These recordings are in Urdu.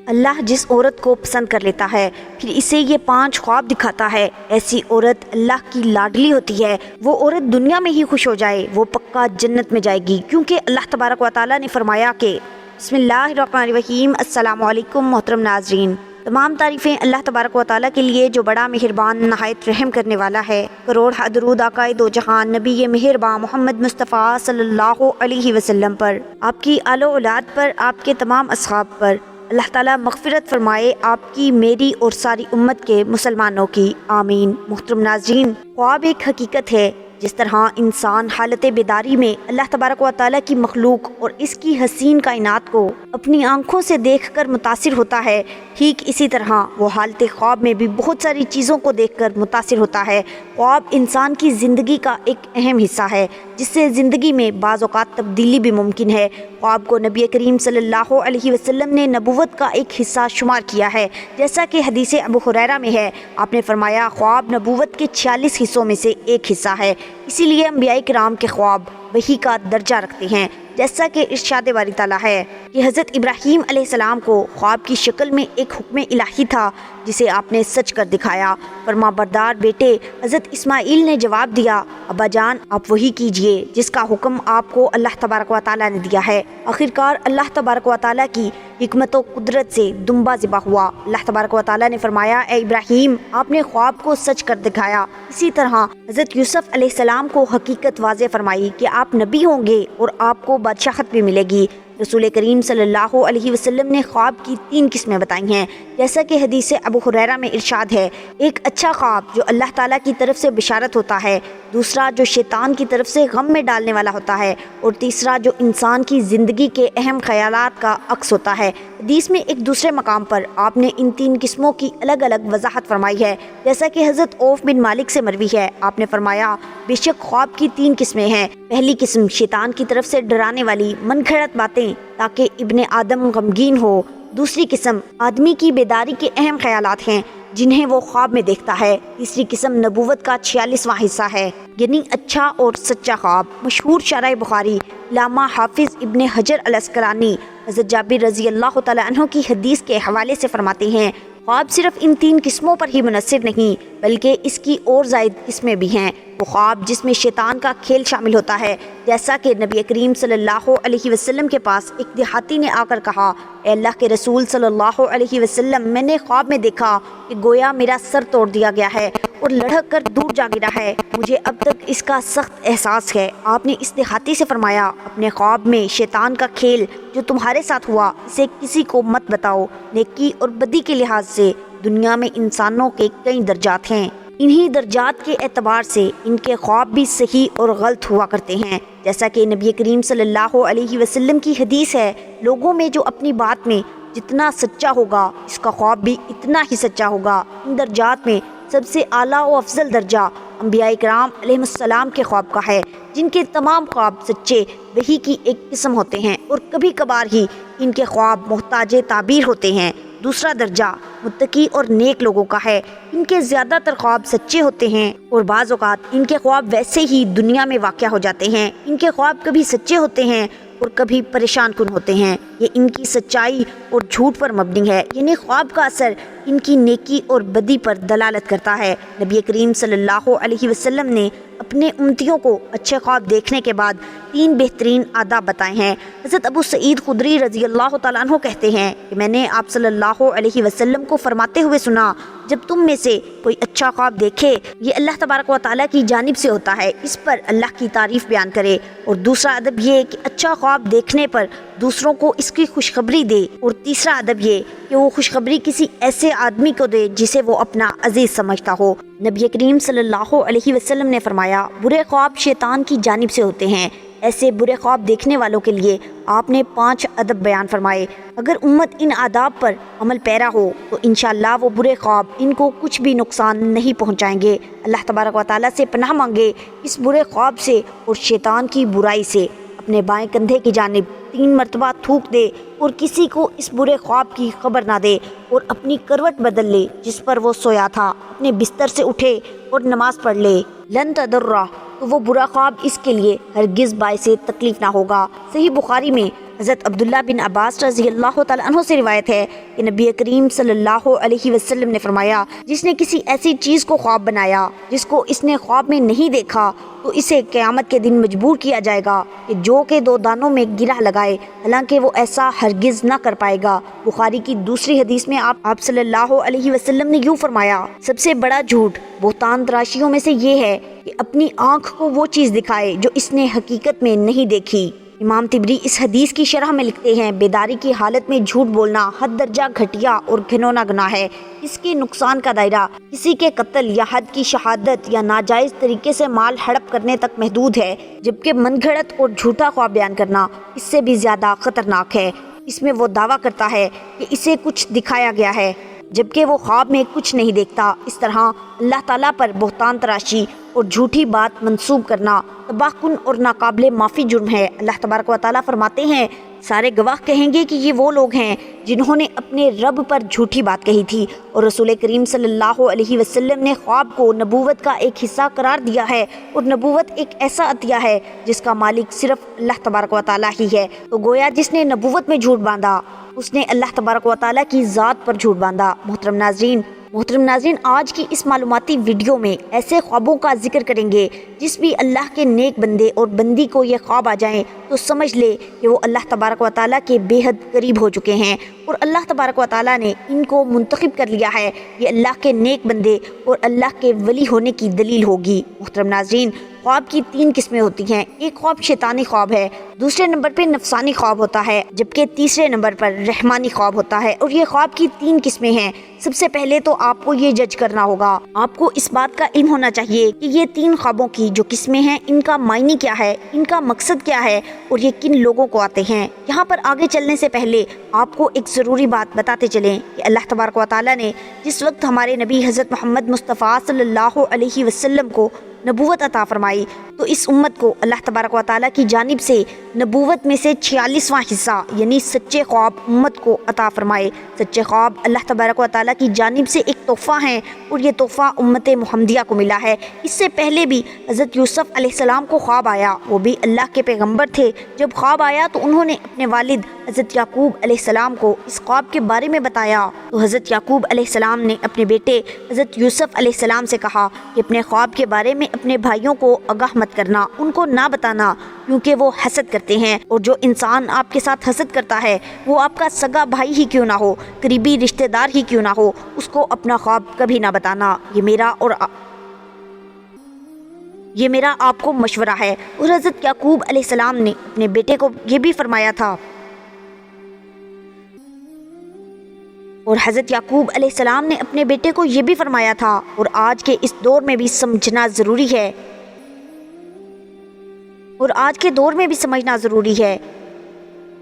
اللہ جس عورت کو پسند کر لیتا ہے پھر اسے یہ 5 خواب دکھاتا ہے، ایسی عورت اللہ کی لاڈلی ہوتی ہے۔ وہ عورت دنیا میں ہی خوش ہو جائے وہ پکا جنت میں جائے گی، کیونکہ اللہ تبارک و تعالیٰ نے فرمایا کہ بسم اللہ الرحمن الرحیم۔ السلام علیکم محترم ناظرین، تمام تعریفیں اللہ تبارک و تعالیٰ کے لیے جو بڑا مہربان نہایت رحم کرنے والا ہے۔ کروڑ درود آقائے دو جہان نبی مہربان محمد مصطفیٰ صلی اللہ علیہ وسلم پر، آپ کی آل و اولاد پر، آپ کے تمام اصحاب پر اللہ تعالیٰ مغفرت فرمائے، آپ کی، میری اور ساری امت کے مسلمانوں کی، آمین۔ محترم ناظرین، خواب ایک حقیقت ہے۔ جس طرح انسان حالت بیداری میں اللہ تبارک و تعالیٰ کی مخلوق اور اس کی حسین کائنات کو اپنی آنکھوں سے دیکھ کر متاثر ہوتا ہے، ٹھیک اسی طرح وہ حالت خواب میں بھی بہت ساری چیزوں کو دیکھ کر متاثر ہوتا ہے۔ خواب انسان کی زندگی کا ایک اہم حصہ ہے، جس سے زندگی میں بعض اوقات تبدیلی بھی ممکن ہے۔ خواب کو نبی کریم صلی اللہ علیہ وسلم نے نبوت کا ایک حصہ شمار کیا ہے، جیسا کہ حدیث ابو ہریرہ میں ہے۔ آپ نے فرمایا خواب نبوت کے 46 حصوں میں سے ایک حصہ ہے، اسی لیے انبیاء کرام کے خواب وحی کا درجہ رکھتے ہیں، جیسا کہ ارشاد باری تعالیٰ ہے کہ حضرت ابراہیم علیہ السلام کو خواب کی شکل میں ایک حکم الہی تھا جسے آپ نے سچ کر دکھایا۔ فرما بردار بیٹے حضرت اسماعیل نے جواب دیا، ابا جان آپ وہی کیجئے جس کا حکم آپ کو اللہ تبارک و تعالیٰ نے دیا ہے۔ آخرکار اللہ تبارک و تعالیٰ کی حکمت و قدرت سے دمبا ذبح ہوا۔ اللہ تبارک و تعالیٰ نے فرمایا، اے ابراہیم آپ نے خواب کو سچ کر دکھایا۔ اسی طرح حضرت یوسف علیہ السلام کو حقیقت واضح فرمائی کہ آپ نبی ہوں گے اور آپ کو بادشاہت بھی ملے گی۔ رسول کریم صلی اللہ علیہ وسلم نے خواب کی 3 قسمیں بتائی ہیں، جیسا کہ حدیث ابو ہریرہ میں ارشاد ہے، ایک اچھا خواب جو اللہ تعالیٰ کی طرف سے بشارت ہوتا ہے، دوسرا جو شیطان کی طرف سے غم میں ڈالنے والا ہوتا ہے، اور تیسرا جو انسان کی زندگی کے اہم خیالات کا عکس ہوتا ہے۔ حدیث میں ایک دوسرے مقام پر آپ نے ان 3 قسموں کی الگ الگ وضاحت فرمائی ہے، جیسا کہ حضرت عوف بن مالک سے مروی ہے۔ آپ نے فرمایا، بے شک خواب کی 3 قسمیں ہیں۔ پہلی قسم شیطان کی طرف سے ڈرانے والی من گھڑت باتیں تاکہ ابن آدم غمگین ہو۔ دوسری قسم آدمی کی بیداری کے اہم خیالات ہیں جنہیں وہ خواب میں دیکھتا ہے۔ تیسری قسم نبوت کا 46واں حصہ ہے، یعنی اچھا اور سچا خواب۔ مشہور شارح بخاری علامہ حافظ ابن حجر العسقلانی حضرت جابر رضی اللہ تعالیٰ عنہ کی حدیث کے حوالے سے فرماتے ہیں، خواب صرف ان 3 قسموں پر ہی منحصر نہیں بلکہ اس کی اور زائد قسمیں بھی ہیں۔ وہ خواب جس میں شیطان کا کھیل شامل ہوتا ہے، جیسا کہ نبی کریم صلی اللہ علیہ وسلم کے پاس ایک دیہاتی نے آ کر کہا، اے اللہ کے رسول صلی اللہ علیہ وسلم، میں نے خواب میں دیکھا کہ گویا میرا سر توڑ دیا گیا ہے اور لڑھک کر دور جا گرا ہے، مجھے اب تک اس کا سخت احساس ہے۔ آپ نے اس دیہاتی سے فرمایا، اپنے خواب میں شیطان کا کھیل جو تمہارے ساتھ ہوا اسے کسی کو مت بتاؤ۔ نیکی اور بدی کے لحاظ سے دنیا میں انسانوں کے کئی درجات ہیں، انہی درجات کے اعتبار سے ان کے خواب بھی صحیح اور غلط ہوا کرتے ہیں، جیسا کہ نبی کریم صلی اللہ علیہ وسلم کی حدیث ہے، لوگوں میں جو اپنی بات میں جتنا سچا ہوگا اس کا خواب بھی اتنا ہی سچا ہوگا۔ ان درجات میں سب سے اعلیٰ و افضل درجہ انبیاء کرام علیہ السلام کے خواب کا ہے، جن کے تمام خواب سچے وحی کی ایک قسم ہوتے ہیں اور کبھی کبھار ہی ان کے خواب محتاج تعبیر ہوتے ہیں۔ دوسرا درجہ متقی اور نیک لوگوں کا ہے، ان کے زیادہ تر خواب سچے ہوتے ہیں اور بعض اوقات ان کے خواب ویسے ہی دنیا میں واقع ہو جاتے ہیں۔ ان کے خواب کبھی سچے ہوتے ہیں اور کبھی پریشان کن ہوتے ہیں، یہ ان کی سچائی اور جھوٹ پر مبنی ہے، یعنی خواب کا اثر ان کی نیکی اور بدی پر دلالت کرتا ہے۔ نبی کریم صلی اللہ علیہ وسلم نے اپنے امتیوں کو اچھے خواب دیکھنے کے بعد 3 بہترین آداب بتائے ہیں۔ حضرت ابو سعید خدری رضی اللہ تعالیٰ عنہ کہتے ہیں کہ میں نے آپ صلی اللہ علیہ وسلم کو فرماتے ہوئے سنا، جب تم میں سے کوئی اچھا خواب دیکھے یہ اللہ تبارک و تعالیٰ کی جانب سے ہوتا ہے، اس پر اللہ کی تعریف بیان کرے، اور دوسرا ادب یہ کہ اچھا خواب دیکھنے پر دوسروں کو اس کی خوشخبری دے، اور تیسرا ادب یہ کہ وہ خوشخبری کسی ایسے آدمی کو دے جسے وہ اپنا عزیز سمجھتا ہو۔ نبی کریم صلی اللہ علیہ وسلم نے فرمایا، برے خواب شیطان کی جانب سے ہوتے ہیں۔ ایسے برے خواب دیکھنے والوں کے لیے آپ نے 5 ادب بیان فرمائے۔ اگر امت ان آداب پر عمل پیرا ہو تو انشاءاللہ وہ برے خواب ان کو کچھ بھی نقصان نہیں پہنچائیں گے۔ اللہ تبارک و تعالیٰ سے پناہ مانگے اس برے خواب سے اور شیطان کی برائی سے۔ اپنے بائیں کندھے کی جانب 3 مرتبہ تھوک دے اور کسی کو اس برے خواب کی خبر نہ دے، اور اپنی کروٹ بدل لے جس پر وہ سویا تھا، اپنے بستر سے اٹھے اور نماز پڑھ لے، لن تضرہ، تو وہ برا خواب اس کے لیے ہرگز باعث تکلیف نہ ہوگا۔ صحیح بخاری میں حضرت عبداللہ بن عباس رضی اللہ تعالیٰ عنہ سے روایت ہے کہ نبی کریم صلی اللہ علیہ وسلم نے فرمایا، جس نے کسی ایسی چیز کو خواب بنایا جس کو اس نے خواب میں نہیں دیکھا تو اسے قیامت کے دن مجبور کیا جائے گا کہ جو کہ 2 دانوں میں گرہ لگائے، حالانکہ وہ ایسا ہرگز نہ کر پائے گا۔ بخاری کی دوسری حدیث میں آپ صلی اللہ علیہ وسلم نے یوں فرمایا، سب سے بڑا جھوٹ بہتان تراشیوں میں سے یہ ہے کہ اپنی آنکھ کو وہ چیز دکھائے جو اس نے حقیقت میں نہیں دیکھی۔ امام طبری اس حدیث کی شرح میں لکھتے ہیں، بیداری کی حالت میں جھوٹ بولنا حد درجہ گھٹیا اور گھنونا گناہ ہے۔ اس کے نقصان کا دائرہ کسی کے قتل یا حد کی شہادت یا ناجائز طریقے سے مال ہڑپ کرنے تک محدود ہے، جبکہ من گھڑت اور جھوٹا خواب بیان کرنا اس سے بھی زیادہ خطرناک ہے۔ اس میں وہ دعویٰ کرتا ہے کہ اسے کچھ دکھایا گیا ہے جبکہ وہ خواب میں کچھ نہیں دیکھتا۔ اس طرح اللہ تعالیٰ پر بہتان تراشی اور جھوٹی بات منسوب کرنا تباہ کن اور ناقابل معافی جرم ہے۔ اللہ تبارک و تعالیٰ فرماتے ہیں، سارے گواہ کہیں گے کہ یہ وہ لوگ ہیں جنہوں نے اپنے رب پر جھوٹی بات کہی تھی، اور رسول کریم صلی اللہ علیہ وسلم نے خواب کو نبوت کا ایک حصہ قرار دیا ہے، اور نبوت ایک ایسا عطیہ ہے جس کا مالک صرف اللہ تبارک و تعالیٰ ہی ہے۔ تو گویا جس نے نبوت میں جھوٹ باندھا اس نے اللہ تبارک و تعالیٰ کی ذات پر جھوٹ باندھا۔ محترم ناظرین، آج کی اس معلوماتی ویڈیو میں ایسے خوابوں کا ذکر کریں گے جس بھی اللہ کے نیک بندے اور بندی کو یہ خواب آ جائیں تو سمجھ لے کہ وہ اللہ تبارک و تعالیٰ کے بے حد قریب ہو چکے ہیں، اور اللہ تبارک و تعالیٰ نے ان کو منتخب کر لیا ہے۔ یہ اللہ کے نیک بندے اور اللہ کے ولی ہونے کی دلیل ہوگی۔ محترم ناظرین، خواب کی 3 قسمیں ہوتی ہیں۔ ایک خواب شیطانی خواب ہے، دوسرے نمبر پہ نفسانی خواب ہوتا ہے، جبکہ تیسرے نمبر پر رحمانی خواب ہوتا ہے۔ اور یہ خواب کی 3 قسمیں ہیں۔ سب سے پہلے تو آپ کو یہ جج کرنا ہوگا، آپ کو اس بات کا علم ہونا چاہیے کہ یہ 3 خوابوں کی جو قسمیں ہیں ان کا معنی کیا ہے، ان کا مقصد کیا ہے، اور یہ کن لوگوں کو آتے ہیں۔ یہاں پر آگے چلنے سے پہلے آپ کو ایک ضروری بات بتاتے چلیں کہ اللہ تبارک و تعالیٰ نے جس وقت ہمارے نبی حضرت محمد مصطفیٰ صلی اللہ علیہ وسلم کو نبوت عطا فرمائی تو اس امت کو اللہ تبارک و تعالیٰ کی جانب سے نبوت میں سے 46واں حصہ یعنی سچے خواب امت کو عطا فرمائے۔ سچے خواب اللہ تبارک و تعالیٰ کی جانب سے ایک تحفہ ہیں، اور یہ تحفہ امت محمدیہ کو ملا ہے۔ اس سے پہلے بھی حضرت یوسف علیہ السلام کو خواب آیا، وہ بھی اللہ کے پیغمبر تھے۔ جب خواب آیا تو انہوں نے اپنے والد حضرت یعقوب علیہ السلام کو اس خواب کے بارے میں بتایا، تو حضرت یعقوب علیہ السلام نے اپنے بیٹے حضرت یوسف علیہ السلام سے کہا کہ اپنے خواب کے بارے میں اپنے بھائیوں کو آگاہ مت کرنا، ان کو نہ بتانا، کیونکہ وہ حسد کرتے ہیں، اور جو انسان آپ کے ساتھ حسد کرتا ہے وہ آپ کا سگا بھائی ہی کیوں نہ ہو، قریبی رشتہ دار ہی کیوں نہ ہو، اس کو اپنا خواب کبھی نہ بتانا۔ یہ میرا آپ کو مشورہ ہے۔ اور حضرت یعقوب علیہ السلام نے اپنے بیٹے کو یہ بھی فرمایا تھا، اور آج کے اس دور میں بھی سمجھنا ضروری ہے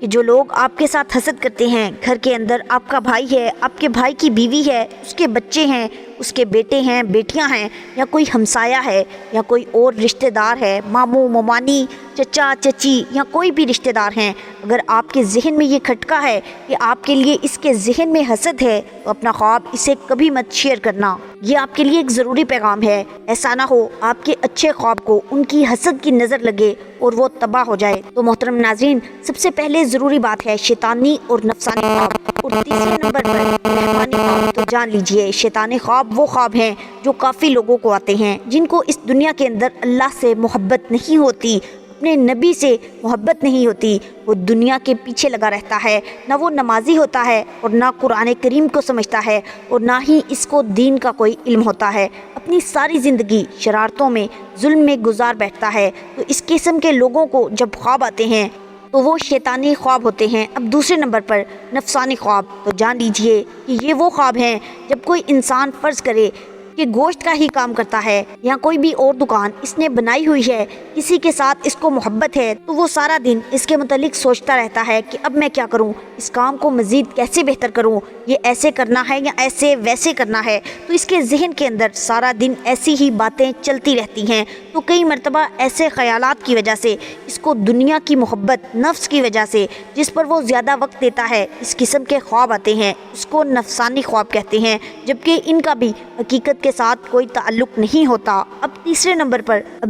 کہ جو لوگ آپ کے ساتھ حسد کرتے ہیں، گھر کے اندر آپ کا بھائی ہے، آپ کے بھائی کی بیوی ہے، اس کے بچے ہیں، اس کے بیٹے ہیں، بیٹیاں ہیں، یا کوئی ہمسایہ ہے، یا کوئی اور رشتہ دار ہے، ماموں ممانی، چچا چچی، یا کوئی بھی رشتہ دار ہیں، اگر آپ کے ذہن میں یہ کھٹکا ہے کہ آپ کے لیے اس کے ذہن میں حسد ہے تو اپنا خواب اسے کبھی مت شیئر کرنا۔ یہ آپ کے لیے ایک ضروری پیغام ہے، ایسا نہ ہو آپ کے اچھے خواب کو ان کی حسد کی نظر لگے اور وہ تباہ ہو جائے۔ تو محترم ناظرین، سب سے پہلے ضروری بات ہے شیطانی اور نفسانی خواب، اور تیسرے نمبر پر رحمانی خواب۔ تو جان لیجئے شیطانی خواب وہ خواب ہیں جو کافی لوگوں کو آتے ہیں، جن کو اس دنیا کے اندر اللہ سے محبت نہیں ہوتی، اپنے نبی سے محبت نہیں ہوتی، وہ دنیا کے پیچھے لگا رہتا ہے، نہ وہ نمازی ہوتا ہے اور نہ قرآن کریم کو سمجھتا ہے، اور نہ ہی اس کو دین کا کوئی علم ہوتا ہے، اپنی ساری زندگی شرارتوں میں ظلم میں گزار بیٹھتا ہے۔ تو اس قسم کے لوگوں کو جب خواب آتے ہیں تو وہ شیطانی خواب ہوتے ہیں۔ اب دوسرے نمبر پر نفسانی خواب، تو جان لیجئے کہ یہ وہ خواب ہیں جب کوئی انسان فرض کرے کہ گوشت کا ہی کام کرتا ہے یا کوئی بھی اور دکان اس نے بنائی ہوئی ہے، کسی کے ساتھ اس کو محبت ہے، تو وہ سارا دن اس کے متعلق سوچتا رہتا ہے کہ اب میں کیا کروں، اس کام کو مزید کیسے بہتر کروں، یہ ایسے کرنا ہے یا ایسے ویسے کرنا ہے۔ تو اس کے ذہن کے اندر سارا دن ایسی ہی باتیں چلتی رہتی ہیں۔ تو کئی مرتبہ ایسے خیالات کی وجہ سے اس کو دنیا کی محبت، نفس کی وجہ سے جس پر وہ زیادہ وقت دیتا ہے، اس قسم کے خواب آتے ہیں، اس کو نفسانی خواب کہتے ہیں، جبکہ ان کا بھی حقیقت وجود کے ساتھ کوئی تعلق نہیں ہوتا۔ اب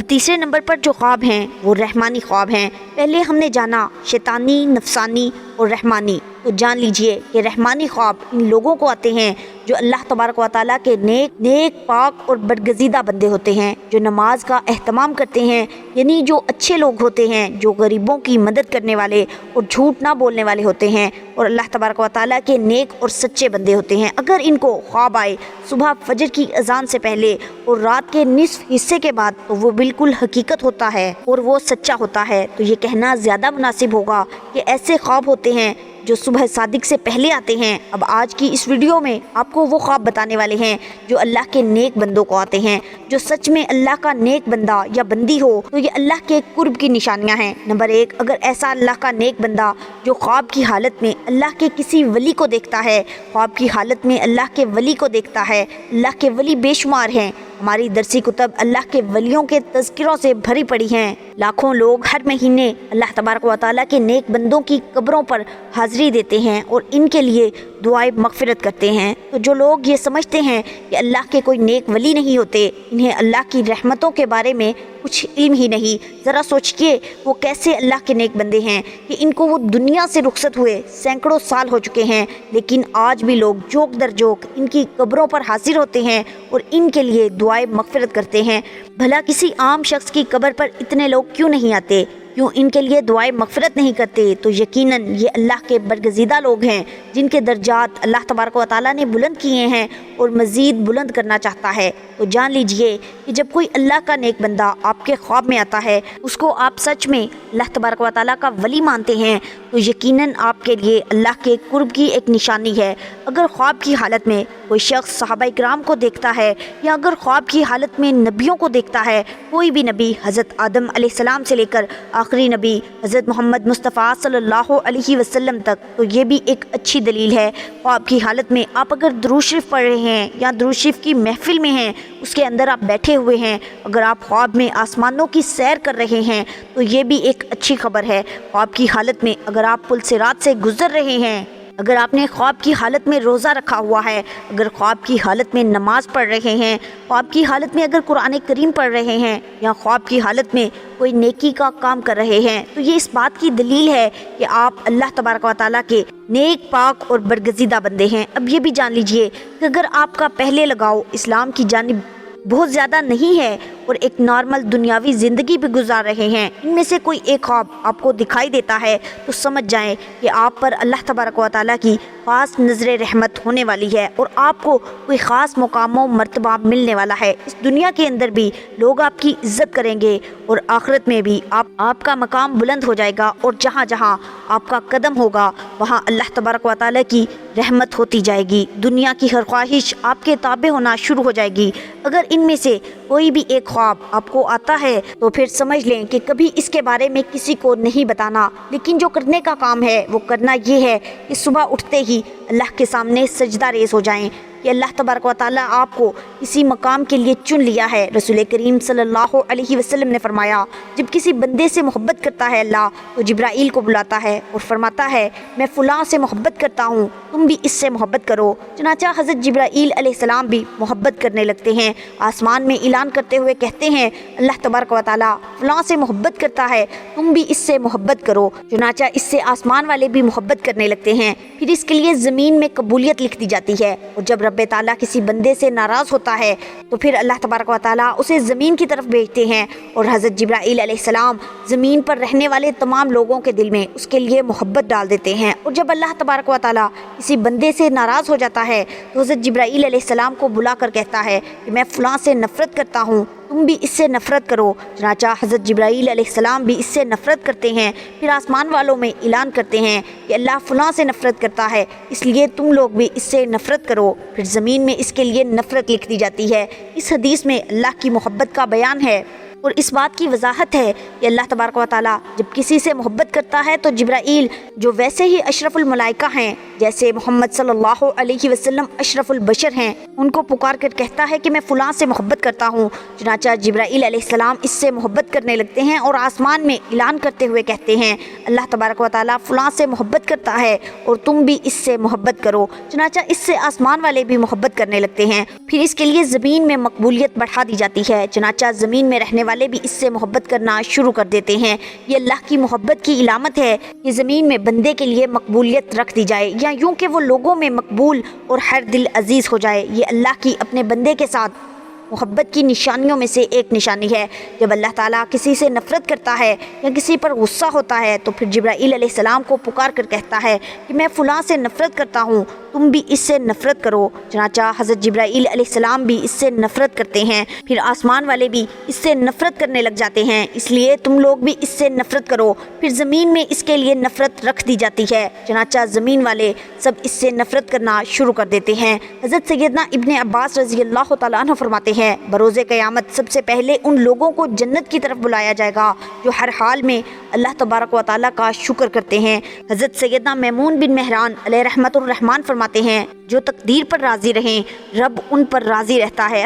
تیسرے نمبر پر جو خواب ہیں وہ رحمانی خواب ہیں۔ پہلے ہم نے جانا شیطانی، نفسانی اور رحمانی، تو جان لیجئے کہ رحمانی خواب ان لوگوں کو آتے ہیں جو اللہ تبارک و تعالیٰ کے نیک پاک اور برگزیدہ بندے ہوتے ہیں، جو نماز کا اہتمام کرتے ہیں، یعنی جو اچھے لوگ ہوتے ہیں، جو غریبوں کی مدد کرنے والے اور جھوٹ نہ بولنے والے ہوتے ہیں اور اللہ تبارک و تعالیٰ کے نیک اور سچے بندے ہوتے ہیں۔ اگر ان کو خواب آئے صبح فجر کی اذان سے پہلے اور رات کے نصف حصے کے بعد، تو وہ بالکل حقیقت ہوتا ہے اور وہ سچا ہوتا ہے۔ تو یہ کہنا زیادہ مناسب ہوگا کہ ایسے خواب ہوتے ہیں جو صبح صادق سے پہلے آتے ہیں۔ اب آج کی اس ویڈیو میں آپ کو وہ خواب بتانے والے ہیں جو اللہ کے نیک بندوں کو آتے ہیں۔ جو سچ میں اللہ کا نیک بندہ یا بندی ہو تو یہ اللہ کے قرب کی نشانیاں ہیں۔ نمبر 1، اگر ایسا اللہ کا نیک بندہ جو خواب کی حالت میں اللہ کے کسی ولی کو دیکھتا ہے، خواب کی حالت میں اللہ کے ولی کو دیکھتا ہے۔ اللہ کے ولی بے شمار ہیں۔ ہماری درسی کتب اللہ کے ولیوں کے تذکروں سے بھری پڑی ہیں۔ لاکھوں لوگ ہر مہینے اللہ تبارک و تعالیٰ کے نیک بندوں کی قبروں پر حاضری دیتے ہیں اور ان کے لیے دعائیں مغفرت کرتے ہیں۔ تو جو لوگ یہ سمجھتے ہیں کہ اللہ کے کوئی نیک ولی نہیں ہوتے، انہیں اللہ کی رحمتوں کے بارے میں کچھ علم ہی نہیں، ذرا سوچئے وہ کیسے اللہ کے نیک بندے ہیں کہ ان کو وہ دنیا سے رخصت ہوئے سینکڑوں سال ہو چکے ہیں، لیکن آج بھی لوگ جوک در جوک ان کی قبروں پر حاضر ہوتے ہیں اور ان کے لیے دعائیں مغفرت کرتے ہیں۔ بھلا کسی عام شخص کی قبر پر اتنے لوگ کیوں نہیں آتے؟ کیوں ان کے لیے دعائیں مغفرت نہیں کرتے؟ تو یقیناً یہ اللہ کے برگزیدہ لوگ ہیں جن کے درجات اللہ تبارک و تعالیٰ نے بلند کیے ہیں اور مزید بلند کرنا چاہتا ہے۔ تو جان لیجئے کہ جب کوئی اللہ کا نیک بندہ آپ کے خواب میں آتا ہے، اس کو آپ سچ میں اللہ تبارک و تعالیٰ کا ولی مانتے ہیں، تو یقیناً آپ کے لیے اللہ کے قرب کی ایک نشانی ہے۔ اگر خواب کی حالت میں کوئی شخص صحابہ کرام کو دیکھتا ہے یا اگر خواب کی حالت میں نبیوں کو دیکھتا ہے، کوئی بھی نبی حضرت آدم علیہ السلام سے لے کر آخری نبی حضرت محمد مصطفیٰ صلی اللہ علیہ وسلم تک، تو یہ بھی ایک اچھی دلیل ہے۔ خواب کی حالت میں آپ اگر درود شریف پڑھ رہے ہیں یا درود شریف کی محفل میں ہیں، اس کے اندر آپ بیٹھے ہوئے ہیں، اگر آپ خواب میں آسمانوں کی سیر کر رہے ہیں تو یہ بھی ایک اچھی خبر ہے۔ خواب کی حالت میں اگر آپ پل صراط سے گزر رہے ہیں، اگر آپ نے خواب کی حالت میں روزہ رکھا ہوا ہے، اگر خواب کی حالت میں نماز پڑھ رہے ہیں، خواب کی حالت میں اگر قرآن کریم پڑھ رہے ہیں یا خواب کی حالت میں کوئی نیکی کا کام کر رہے ہیں، تو یہ اس بات کی دلیل ہے کہ آپ اللہ تبارک و تعالیٰ کے نیک پاک اور برگزیدہ بندے ہیں۔ اب یہ بھی جان لیجئے کہ اگر آپ کا پہلے لگاؤ اسلام کی جانب بہت زیادہ نہیں ہے اور ایک نارمل دنیاوی زندگی بھی گزار رہے ہیں، ان میں سے کوئی ایک خواب آپ کو دکھائی دیتا ہے، تو سمجھ جائیں کہ آپ پر اللہ تبارک و تعالیٰ کی خاص نظر رحمت ہونے والی ہے اور آپ کو کوئی خاص مقام و مرتبہ ملنے والا ہے۔ اس دنیا کے اندر بھی لوگ آپ کی عزت کریں گے اور آخرت میں بھی آپ کا مقام بلند ہو جائے گا، اور جہاں جہاں آپ کا قدم ہوگا وہاں اللہ تبارک و تعالیٰ کی رحمت ہوتی جائے گی۔ دنیا کی ہر خواہش آپ کے تابع ہونا شروع ہو جائے گی۔ اگر ان میں سے کوئی بھی ایک خواب آپ کو آتا ہے تو پھر سمجھ لیں کہ کبھی اس کے بارے میں کسی کو نہیں بتانا، لیکن جو کرنے کا کام ہے وہ کرنا یہ ہے کہ صبح اٹھتے ہی اللہ کے سامنے سجدہ ریز ہو جائیں کہ اللہ تبارک و تعالیٰ آپ کو کسی مقام کے لیے چن لیا ہے۔ رسول کریم صلی اللہ علیہ وسلم نے فرمایا، جب کسی بندے سے محبت کرتا ہے اللہ تو جبرائیل کو بلاتا ہے اور فرماتا ہے میں فلاں سے محبت کرتا ہوں، تم بھی اس سے محبت کرو۔ چنانچہ حضرت جبرائیل علیہ السلام بھی محبت کرنے لگتے ہیں، آسمان میں اعلان کرتے ہوئے کہتے ہیں اللہ تبارک و تعالیٰ فلاں سے محبت کرتا ہے، تم بھی اس سے محبت کرو۔ چنانچہ اس سے آسمان والے بھی محبت کرنے لگتے ہیں، پھر اس کے لیے زمین میں قبولیت لکھ دی جاتی ہے، اور جب رب تعالیٰ کسی بندے سے ناراض ہوتا ہے تو پھر اللہ تبارک و تعالیٰ اسے زمین کی طرف بھیجتے ہیں، اور حضرت جبرائیل علیہ السلام زمین پر رہنے والے تمام لوگوں کے دل میں اس کے لیے محبت ڈال دیتے ہیں۔ اور جب اللہ تبارک و تعالیٰ کسی بندے سے ناراض ہو جاتا ہے تو حضرت جبرائیل علیہ السلام کو بلا کر کہتا ہے کہ میں فلاں سے نفرت کرتا ہوں، تم بھی اس سے نفرت کرو۔ چنانچہ حضرت جبرائیل علیہ السلام بھی اس سے نفرت کرتے ہیں، پھر آسمان والوں میں اعلان کرتے ہیں کہ اللہ فلاں سے نفرت کرتا ہے، اس لیے تم لوگ بھی اس سے نفرت کرو، پھر زمین میں اس کے لیے نفرت لکھ دی جاتی ہے۔ اس حدیث میں اللہ کی محبت کا بیان ہے اور اس بات کی وضاحت ہے کہ اللہ تبارک و تعالیٰ جب کسی سے محبت کرتا ہے تو جبرائیل جو ویسے ہی اشرف الملائکہ ہیں، جیسے محمد صلی اللہ علیہ وسلم اشرف البشر ہیں، ان کو پکار کر کہتا ہے کہ میں فلاں سے محبت کرتا ہوں۔ چنانچہ جبرائیل علیہ السلام اس سے محبت کرنے لگتے ہیں اور آسمان میں اعلان کرتے ہوئے کہتے ہیں اللہ تبارک و تعالیٰ فلاں سے محبت کرتا ہے اور تم بھی اس سے محبت کرو۔ چنانچہ اس سے آسمان والے بھی محبت کرنے لگتے ہیں۔ پھر اس کے لیے زمین میں مقبولیت بڑھا دی جاتی ہے، چنانچہ زمین میں رہنے والے بھی اس سے محبت کرنا شروع کر دیتے ہیں۔ یہ اللہ کی محبت کی علامت ہے کہ زمین میں بندے کے لیے مقبولیت رکھ دی جائے، یا یوں کہ وہ لوگوں میں مقبول اور ہر دل عزیز ہو جائے۔ یہ اللہ کی اپنے بندے کے ساتھ محبت کی نشانیوں میں سے ایک نشانی ہے۔ جب اللہ تعالیٰ کسی سے نفرت کرتا ہے یا کسی پر غصہ ہوتا ہے تو پھر جبرائیل علیہ السلام کو پکار کر کہتا ہے کہ میں فلاں سے نفرت کرتا ہوں، تم بھی اس سے نفرت کرو۔ چنانچہ حضرت جبرائیل علیہ السلام بھی اس سے نفرت کرتے ہیں، پھر آسمان والے بھی اس سے نفرت کرنے لگ جاتے ہیں، اس لیے تم لوگ بھی اس سے نفرت کرو۔ پھر زمین میں اس کے لیے نفرت رکھ دی جاتی ہے، چنانچہ زمین والے سب اس سے نفرت کرنا شروع کر دیتے ہیں۔ حضرت سیدنا ابن عباس رضی اللہ تعالیٰ عنہ فرماتے ہیں بروز قیامت سب سے پہلے ان لوگوں کو جنت کی طرف بلایا جائے گا جو ہر حال میں اللہ تبارک و تعالیٰ کا شکر کرتے ہیں۔ حضرت سیدنا میمون بن مہران علیہ رحمت الرحمن فرماتے ہیں جو تقدیر پر راضی رہیں رب ان پر راضی رہتا ہے۔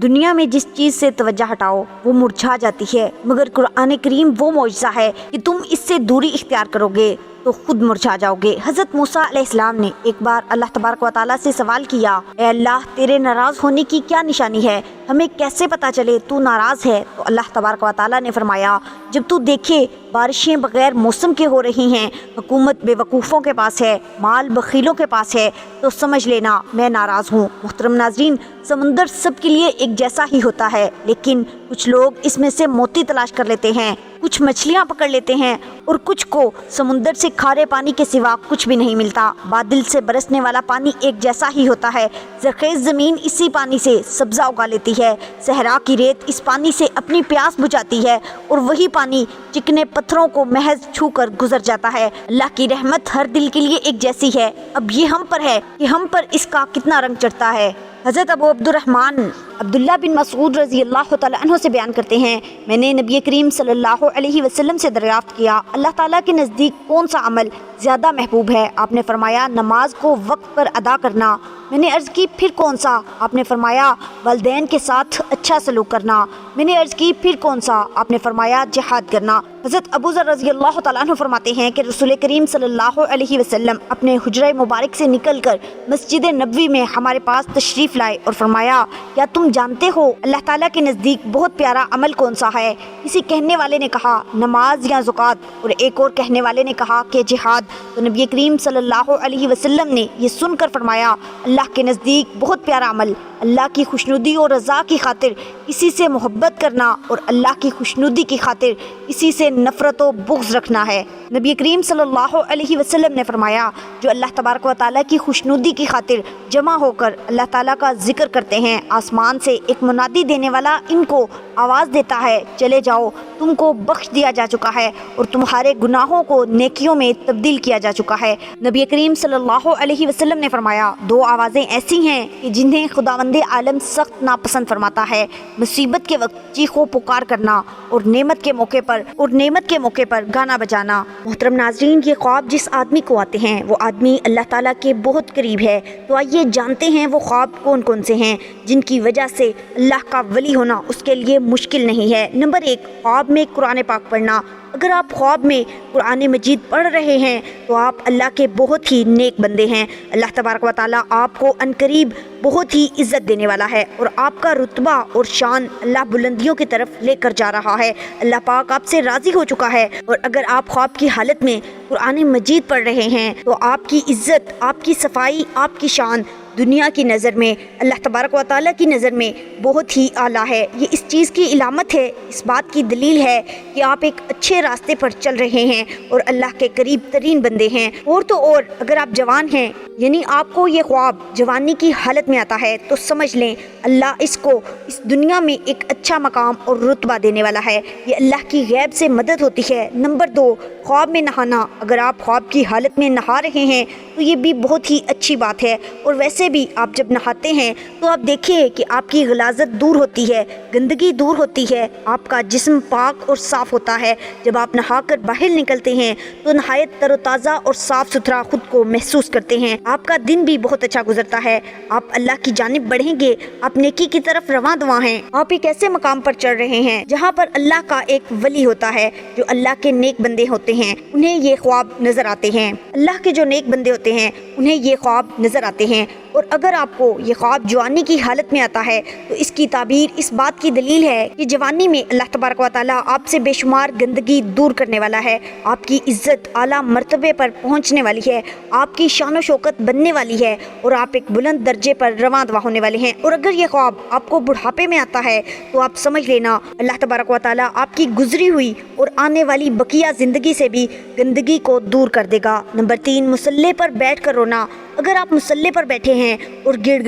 دنیا میں جس چیز سے توجہ ہٹاؤ وہ مرجھا جاتی ہے، مگر قرآن کریم وہ معجزہ ہے کہ تم اس سے دوری اختیار کرو گے تو خود مرجھا جاؤ گے۔ حضرت موسیٰ علیہ السلام نے ایک بار اللہ تبارک و تعالیٰ سے سوال کیا، اے اللہ تیرے ناراض ہونے کی کیا نشانی ہے؟ ہمیں کیسے پتا چلے تو ناراض ہے؟ تو اللہ تبارک و تعالیٰ نے فرمایا جب تو دیکھے بارشیں بغیر موسم کے ہو رہی ہیں، حکومت بے وقوفوں کے پاس ہے، مال بخیلوں کے پاس ہے، تو سمجھ لینا میں ناراض ہوں۔ محترم ناظرین، سمندر سب کے لیے ایک جیسا ہی ہوتا ہے، لیکن کچھ لوگ اس میں سے موتی تلاش کر لیتے ہیں، کچھ مچھلیاں پکڑ لیتے ہیں اور کچھ کو سمندر سے کھارے پانی کے سوا کچھ بھی نہیں ملتا۔ بادل سے برسنے والا پانی ایک جیسا ہی ہوتا ہے، زرخیز زمین اسی پانی سے سبزہ اگا لیتی ہے، صحرا کی ریت اس پانی سے اپنی پیاس بجھاتی ہے اور وہی پانی چکنے پتھروں کو محض چھو کر گزر جاتا ہے۔ اللہ کی رحمت ہر دل کے لیے ایک جیسی ہے، اب یہ ہم پر ہے کہ ہم پر اس کا کتنا رنگ چڑھتا ہے۔ حضرت ابو عبد الرحمن عبداللہ بن مسعود رضی اللہ تعالیٰ عنہ سے بیان کرتے ہیں میں نے نبی کریم صلی اللہ علیہ وسلم سے دریافت کیا اللہ تعالیٰ کے نزدیک کون سا عمل زیادہ محبوب ہے؟ آپ نے فرمایا نماز کو وقت پر ادا کرنا۔ میں نے عرض کی پھر کون سا؟ آپ نے فرمایا والدین کے ساتھ اچھا سلوک کرنا۔ میں نے عرض کی پھر کون سا؟ آپ نے فرمایا جہاد کرنا۔ حضرت ابو ذر رضی اللہ تعالیٰ عنہ فرماتے ہیں کہ رسول کریم صلی اللہ علیہ وسلم اپنے حجرہ مبارک سے نکل کر مسجد نبوی میں ہمارے پاس تشریف لائے اور فرمایا کیا تم جانتے ہو اللہ تعالیٰ کے نزدیک بہت پیارا عمل کون سا ہے؟ کسی کہنے والے نے کہا نماز یا زکوٰۃ، اور ایک اور کہنے والے نے کہا کہ جہاد۔ تو نبی کریم صلی اللہ علیہ وسلم نے یہ سن کر فرمایا اللہ کے نزدیک بہت پیارا عمل اللہ کی خوشنودی اور رضا کی خاطر کسی سے محبت کرنا اور اللہ کی خوشنودی کی خاطر کسی سے نفرت و بغض رکھنا ہے۔ نبی کریم صلی اللہ علیہ وسلم نے فرمایا جو اللہ تبارک و تعالیٰ کی خوشنودی کی خاطر جمع ہو کر اللہ تعالیٰ کا ذکر کرتے ہیں، آسمان سے ایک منادی دینے والا ان کو آواز دیتا ہے چلے جاؤ تم کو بخش دیا جا چکا ہے اور تمہارے گناہوں کو نیکیوں میں تبدیل کیا جا چکا ہے۔ نبی کریم صلی اللہ علیہ وسلم نے فرمایا دو آوازیں ایسی ہیں کہ جنہیں خداوند عالم سخت ناپسند فرماتا ہے، مصیبت کے وقت چیخو پکار کرنا اور نعمت کے موقع پر گانا بجانا۔ محترم ناظرین، یہ خواب جس آدمی کو آتے ہیں وہ آدمی اللہ تعالیٰ کے بہت قریب ہے، تو آئیے جانتے ہیں وہ خواب کون کون سے ہیں جن کی وجہ سے اللہ کا ولی ہونا اس کے لیے مشکل نہیں ہے۔ نمبر 1، خواب میں قرآن پاک پڑھنا۔ اگر آپ خواب میں قرآن مجید پڑھ رہے ہیں تو آپ اللہ کے بہت ہی نیک بندے ہیں۔ اللہ تبارک و تعالیٰ آپ کو عنقریب بہت ہی عزت دینے والا ہے اور آپ کا رتبہ اور شان اللہ بلندیوں کی طرف لے کر جا رہا ہے۔ اللہ پاک آپ سے راضی ہو چکا ہے، اور اگر آپ خواب کی حالت میں قرآن مجید پڑھ رہے ہیں تو آپ کی عزت، آپ کی صفائی، آپ کی شان دنیا کی نظر میں، اللہ تبارک و تعالیٰ کی نظر میں بہت ہی اعلیٰ ہے۔ یہ اس چیز کی علامت ہے، اس بات کی دلیل ہے کہ آپ ایک اچھے راستے پر چل رہے ہیں اور اللہ کے قریب ترین بندے ہیں۔ اور تو اور اگر آپ جوان ہیں یعنی آپ کو یہ خواب جوانی کی حالت میں آتا ہے تو سمجھ لیں اللہ اس کو اس دنیا میں ایک اچھا مقام اور رتبہ دینے والا ہے، یہ اللہ کی غیب سے مدد ہوتی ہے۔ نمبر 2، خواب میں نہانا۔ اگر آپ خواب کی حالت میں نہا رہے ہیں تو یہ بھی بہت ہی اچھی بات ہے، اور ویسے بھی آپ جب نہاتے ہیں تو آپ دیکھیں کہ آپ کی غلاظت دور ہوتی ہے، گندگی دور ہوتی ہے، آپ کا جسم پاک اور صاف ہوتا ہے۔ جب آپ نہا کر باہر نکلتے ہیں تو نہایت تر و تازہ اور صاف ستھرا خود کو محسوس کرتے ہیں، آپ کا دن بھی بہت اچھا گزرتا ہے، آپ اللہ کی جانب بڑھیں گے، آپ نیکی کی طرف رواں دواں ہیں۔ آپ ایک ایسے مقام پر چڑھ رہے ہیں جہاں پر اللہ کا ایک ولی ہوتا ہے، جو اللہ کے نیک بندے ہوتے ہیں انہیں یہ خواب نظر آتے ہیں، اللہ کے جو نیک بندے ہوتے ہیں انہیں یہ خواب نظر آتے ہیں۔ اور اگر آپ کو یہ خواب جوانی کی حالت میں آتا ہے تو اس کی تعبیر اس بات کی دلیل ہے کہ جوانی میں اللہ تبارک و تعالیٰ آپ سے بے شمار گندگی دور کرنے والا ہے، آپ کی عزت اعلیٰ مرتبے پر پہنچنے والی ہے، آپ کی شان و شوکت بننے والی ہے، اور آپ ایک بلند درجے پر رواں دواں ہونے والے ہیں۔ اور اگر یہ خواب آپ کو بڑھاپے میں آتا ہے تو آپ سمجھ لینا اللہ تبارک و تعالیٰ آپ کی گزری ہوئی اور آنے والی بقیہ زندگی سے بھی گندگی کو دور کر دے گا۔ نمبر 3، مصلے پر بیٹھ کر رونا۔ اگر آپ مصلے پر بیٹھے ہیں اور گڑ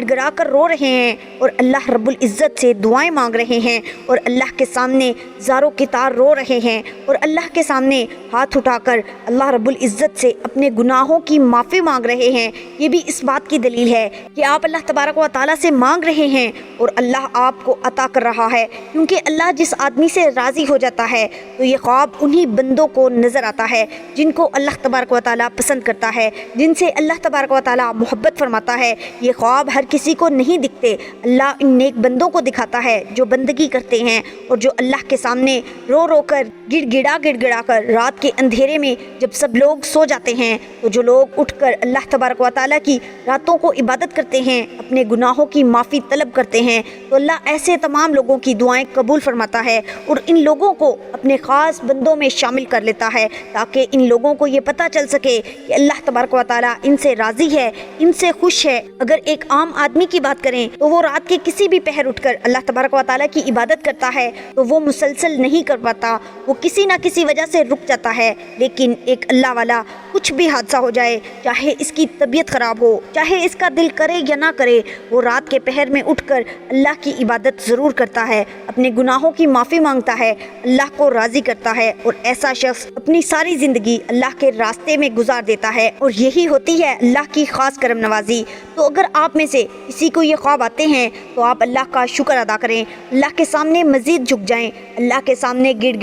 گڑا کر رو رہے ہیں اور اللہ رب العزت سے دعائیں مانگ رہے ہیں اور اللہ کے سامنے زاروں کی طرح رو رہے ہیں اور اللہ کے سامنے ہاتھ اٹھا کر اللہ رب العزت سے اپنے گناہوں کی معافی مانگ رہے ہیں، یہ بھی اس بات کی دلیل ہے کہ آپ اللہ تبارک و تعالیٰ سے مانگ رہے ہیں اور اللہ آپ کو عطا کر رہا ہے، کیونکہ اللہ جس آدمی سے راضی ہو جاتا ہے تو یہ خواب انہی بندوں کو نظر آتا ہے جن کو اللہ تبارک و تعالیٰ پسند کرتا ہے، جن سے اللہ تبارک و تعالیٰ محبت فرماتا ہے۔ یہ خواب ہر کسی کو نہیں دکھتے، اللہ ان نیک بندوں کو دکھاتا ہے جو بندگی کرتے ہیں اور جو اللہ کے سامنے رو رو کر گڑ گڑا کر رات کے اندھیرے میں جب سب لوگ سو جاتے ہیں تو جو لوگ اٹھ کر اللہ تبارک و تعالیٰ کی راتوں کو عبادت کرتے ہیں، اپنے گناہوں کی معافی طلب کرتے ہیں، تو اللہ ایسے تمام لوگوں کی دعائیں قبول فرماتا ہے اور ان لوگوں کو اپنے خاص بندوں میں شامل کر لیتا ہے، تاکہ ان لوگوں کو یہ پتہ چل سکے کہ اللہ تبارک و تعالیٰ ان سے راضی ہے، ان سے خوش ہے۔ اگر ایک عام آدمی کی بات کریں تو وہ رات کے کسی بھی پہر اٹھ کر اللہ تبارک و تعالیٰ کی عبادت کرتا ہے تو وہ مسلسل نہیں کر پاتا، وہ کسی نہ کسی وجہ سے رک جاتا ہے، لیکن ایک اللہ والا کچھ بھی حادثہ ہو جائے، چاہے اس کی طبیعت خراب ہو، چاہے اس کا دل کرے یا نہ کرے، وہ رات کے پہر میں اٹھ کر اللہ کی عبادت ضرور کرتا ہے، اپنے گناہوں کی معافی مانگتا ہے، اللہ کو راضی کرتا ہے، اور ایسا شخص اپنی ساری زندگی اللہ کے راستے میں گزار دیتا ہے، اور یہی ہوتی ہے اللہ کی خاص کرم نوازی۔ تو اگر آپ میں سے کسی کو یہ خواب آتے ہیں تو آپ اللہ کا شکر ادا کریں، اللہ کے سامنے مزید جھک جائیں، اللہ کے سامنے گڑ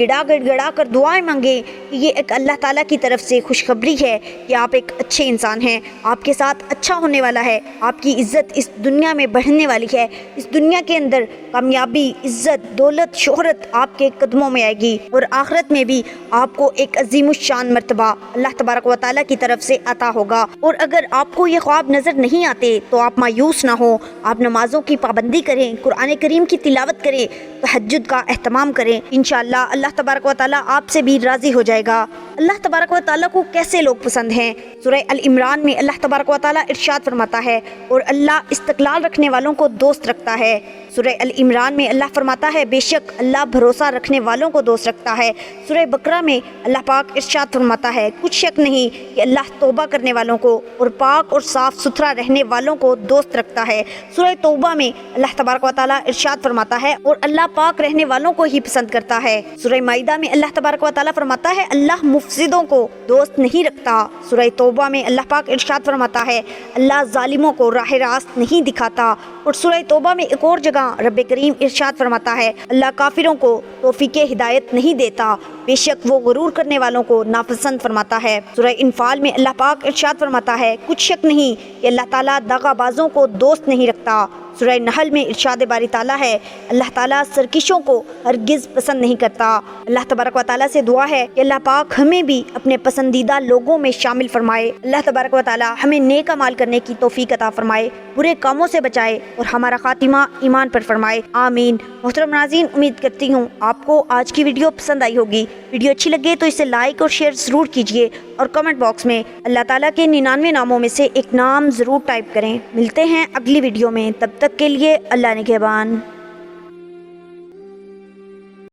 گڑا کر دعائیں مانگیں کہ یہ ایک اللہ تعالیٰ کی طرف سے خوشخبری ہے کہ آپ ایک اچھے انسان ہیں، آپ کے ساتھ اچھا ہونے والا ہے، آپ کی عزت اس دنیا میں بڑھنے والی ہے، اس دنیا کے اندر کامیابی، عزت، دولت، شہرت آپ کے قدموں میں آئے گی، اور آخرت میں بھی آپ کو ایک عظیم الشان مرتبہ اللہ تبارک و تعالیٰ کی طرف سے عطا ہوگا۔ اور اگر آپ کو یہ خواب نظر نہیں آتے تو آپ مایوس نہ ہوں، آپ نمازوں کی پابندی کریں، قرآن کریم کی تلاوت کریں، تہجد کا اہتمام کریں، انشاءاللہ اللہ تبارک و تعالیٰ آپ سے بھی راضی ہو جائے گا۔ اللہ تبارک و تعالیٰ کو کیسے لوگ پسند ہیں؟ سورہ ال-عمران میں اللہ تبارک و تعالیٰ ارشاد فرماتا ہے، اور اللہ استقلال رکھنے والوں کو دوست رکھتا ہے۔ سورہ ال-عمران میں اللہ فرماتا ہے، بے شک اللہ بھروسہ رکھنے والوں کو دوست رکھتا ہے۔ سورہ بقرہ میں اللہ پاک ارشاد فرماتا ہے، کچھ شک نہیں کہ اللہ توبہ کرنے والوں کو اور پاک اور صاف ستھرا رہنے والوں کو دوست رکھتا ہے۔ سورہ توبہ میں اللہ تبارک و تعالیٰ ارشاد فرماتا ہے، اور اللہ پاک رہنے والوں کو ہی پسند کرتا ہے۔ سورہ مائدہ میں اللہ تبارک و تعالیٰ فرماتا ہے، اللہ مفسدوں کو دوست نہیں رکھتا۔ سورہ توبہ میں اللہ پاک ارشاد فرماتا ہے، اللہ ظالموں کو راہ راست نہیں دکھاتا۔ اور سورہ توبہ میں ایک اور جگہ رب کریم ارشاد فرماتا ہے، اللہ کافروں کو توفیق ہدایت نہیں دیتا، بے شک وہ غرور کرنے والوں کو ناپسند فرماتا ہے۔ سورہ انفال میں اللہ پاک ارشاد فرماتا ہے، کچھ شک نہیں کہ اللہ تعالیٰ دغا بازوں کو دوست نہیں رکھتا۔ سورہ نحل میں ارشاد باری تعالیٰ ہے، اللہ تعالیٰ سرکشوں کو ہرگز پسند نہیں کرتا۔ اللہ تبارک و تعالیٰ سے دعا ہے کہ اللہ پاک ہمیں بھی اپنے پسندیدہ لوگوں میں شامل فرمائے۔ اللہ تبارک و تعالیٰ ہمیں نیک اعمال کرنے کی توفیق عطا فرمائے، برے کاموں سے بچائے اور ہمارا خاتمہ ایمان پر فرمائے، آمین۔ محترم ناظرین، امید کرتی ہوں آپ کو آج کی ویڈیو پسند آئی ہوگی۔ ویڈیو اچھی لگے تو اسے لائک اور شیئر ضرور کیجیے، اور کمنٹ باکس میں اللہ تعالیٰ کے 99 ناموں میں سے ایک نام ضرور ٹائپ کریں۔ ملتے ہیں اگلی ویڈیو میں، تب تک کے لیے اللہ نگہبان۔